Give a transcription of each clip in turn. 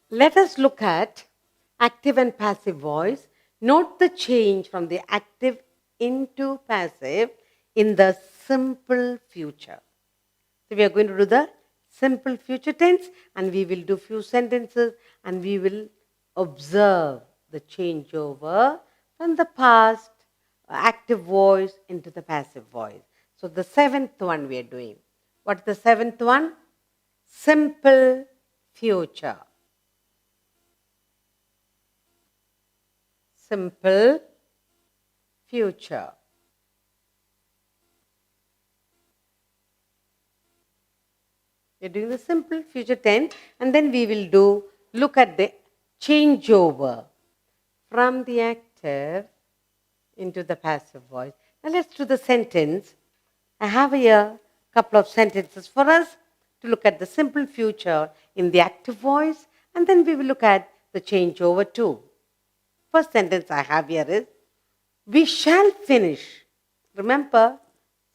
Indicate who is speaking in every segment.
Speaker 1: Let us look at active and passive voice. Note the change from the active into passive in the simple future. So we are going to do the simple future tense and we will do few sentences and we will observe the changeover from the past active voice into the passive voice. So the seventh one we are doing. What's the seventh one? Simple future. Simple future. We're doing the simple future tense and then we will look at the changeover from the active into the passive voice. Now let's do the sentence. I have here a couple of sentences for us to look at the simple future in the active voice and then we will look at the changeover too. First sentence I have here is, we shall finish. Remember,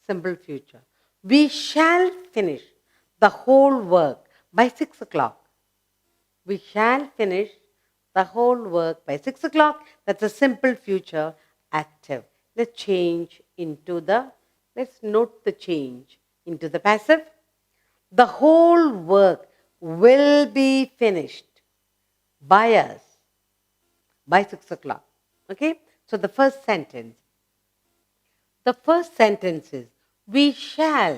Speaker 1: simple future. We shall finish the whole work by 6 o'clock. We shall finish the whole work by 6 o'clock. That's a simple future active. Let's note the change into the passive. The whole work will be finished by us by 6 o'clock. Okay? So the first sentence is, we shall.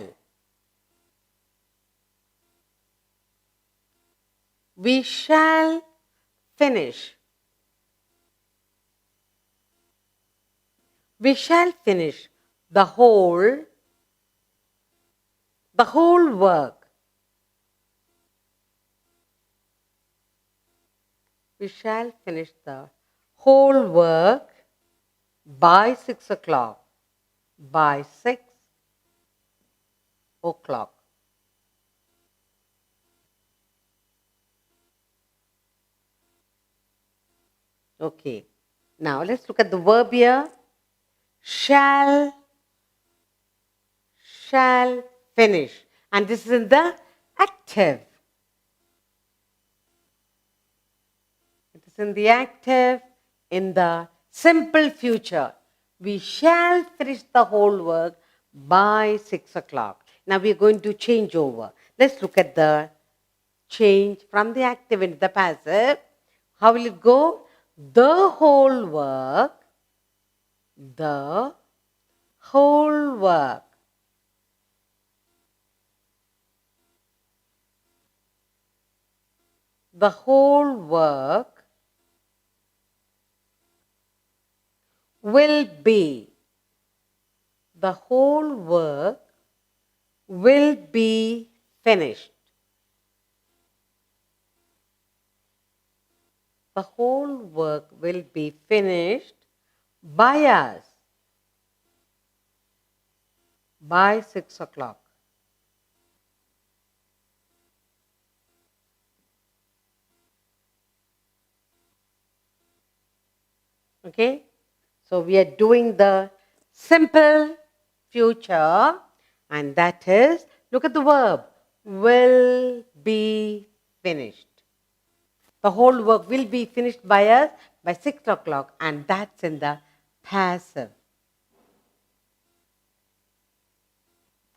Speaker 1: We shall finish. We shall finish the whole work. We shall finish the whole work by 6 o'clock. By 6 o'clock. Okay. Now let's look at the verb here. Shall finish. And this is in the active. It is in the active, in the simple future. We shall finish the whole work by 6 o'clock. Now we are going to change over. Let's look at the change from the active into the passive. How will it go? The whole work. The whole work. The whole work will be. The whole work will be finished. The whole work will be finished by us by 6 o'clock. Okay? So we are doing the simple future and that is, look at the verb, will be finished. The whole work will be finished by us by 6 o'clock and that's in the passive.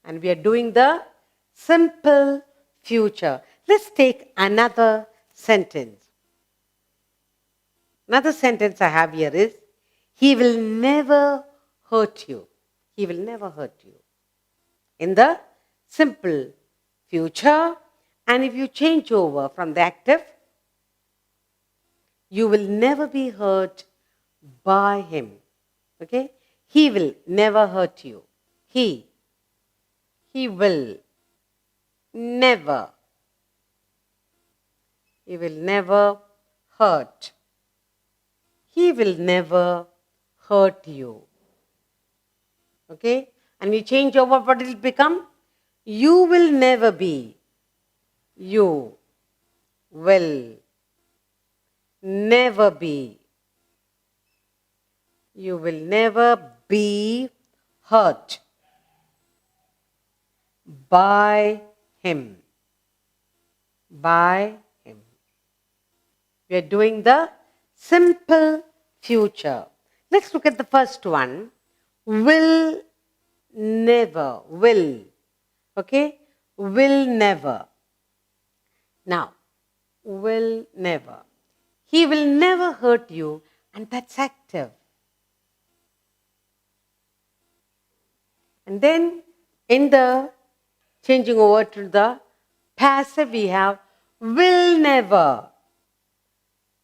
Speaker 1: And we are doing the simple future. Let's take another sentence. Another sentence I have here is, he will never hurt you. He will never hurt you. In the simple future, and if you change over from the active, you will never be hurt by him. Okay? He will never hurt you. He will never. He will never hurt. He will never hurt you. Okay? And we change over, what it will become? You will never be. You will never be. You will never be hurt by him. By him. We are doing the simple future. Let's look at the first one. Will never. Will. Okay? Will never. Now, will never. He will never hurt you, and that's active. And then in the changing over to the passive, we have will never.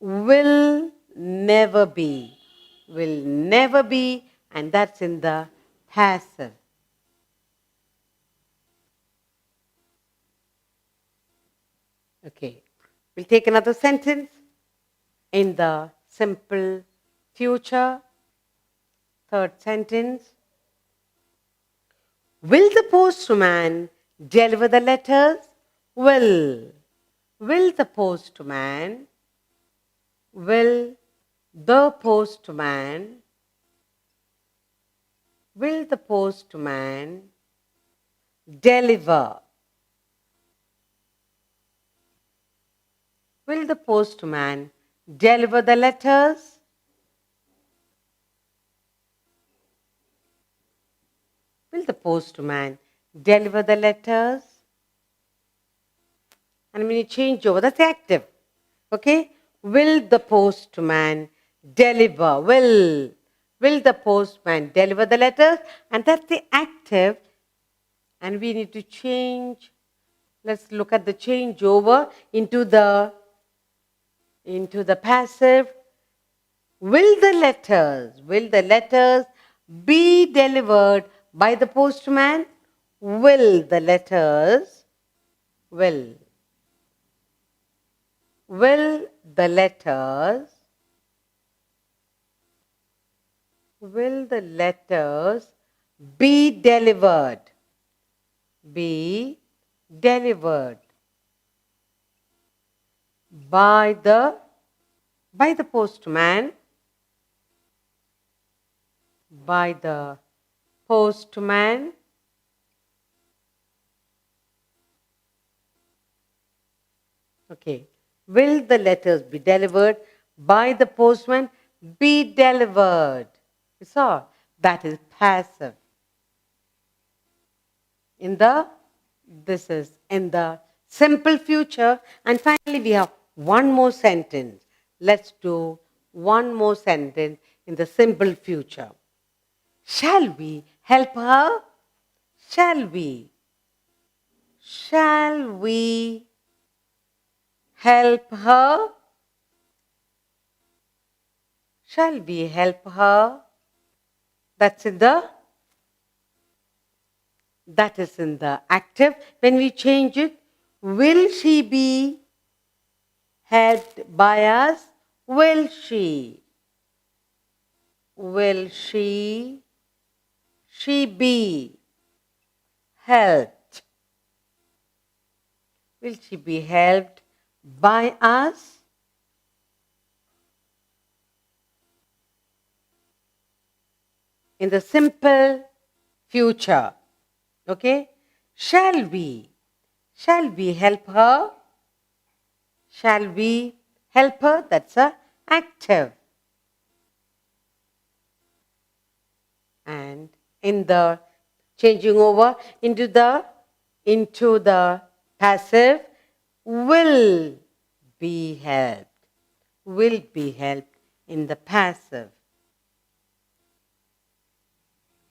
Speaker 1: Will never be. Will never be, and that's in the passive. Okay, we'll take another sentence in the simple future. Third sentence. Will the postman deliver the letters? Will. Will the postman? Will the postman? Will the postman deliver? Will the postman deliver the letters? Will the postman deliver the letters? And when you change over, that's active. Okay? Will the postman deliver? Will the postman deliver the letters? And that's the active. And we need to change. Let's look at the changeover into the passive. Will the letters be delivered by the postman? Will the letters be delivered? Be delivered by the postman? By the postman? Okay. Will the letters be delivered by the postman? Be delivered. You saw? That is passive. This is in the simple future. And finally, we have one more sentence. Let's do one more sentence in the simple future. Shall we help her? Shall we? Shall we help her? Shall we help her? That is in the active. When we change it, will she be helped by us? Will she? Will she be helped? Will she be helped by us? In the simple future. Okay? Shall we? Shall we help her? Shall we help her? That's a active. And in the changing over into the passive, will be helped. Will be helped in the passive.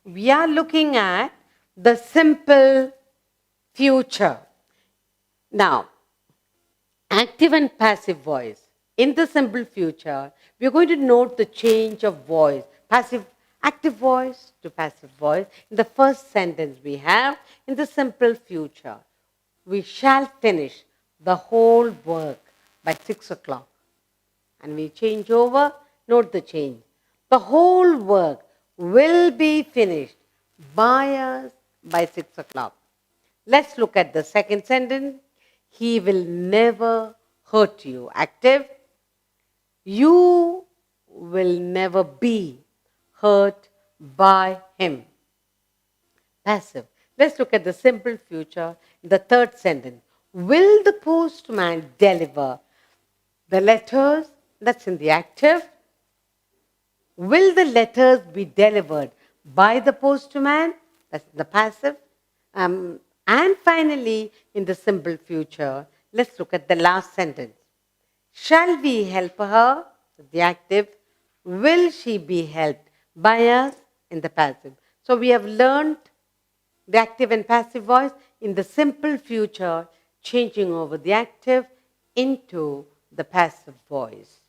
Speaker 1: We are looking at the simple future. Now, active and passive voice. In the simple future, we are going to note the change of voice. Active voice to passive voice. In the first sentence we have, in the simple future, we shall finish the whole work by 6 o'clock. And we change over, note the change. The whole work will be finished by us by 6 o'clock. Let's look at the second sentence. He will never hurt you. Active. You will never be hurt by him. Passive. Let's look at the simple future in the third sentence. Will the postman deliver The letters, that's in the active. Will the letters be delivered by the postman? That's the passive. And finally, in the simple future, let's look at the last sentence. Shall we help her? The active. Will she be helped by us? In the passive. So we have learned the active and passive voice in the simple future, changing over the active into the passive voice.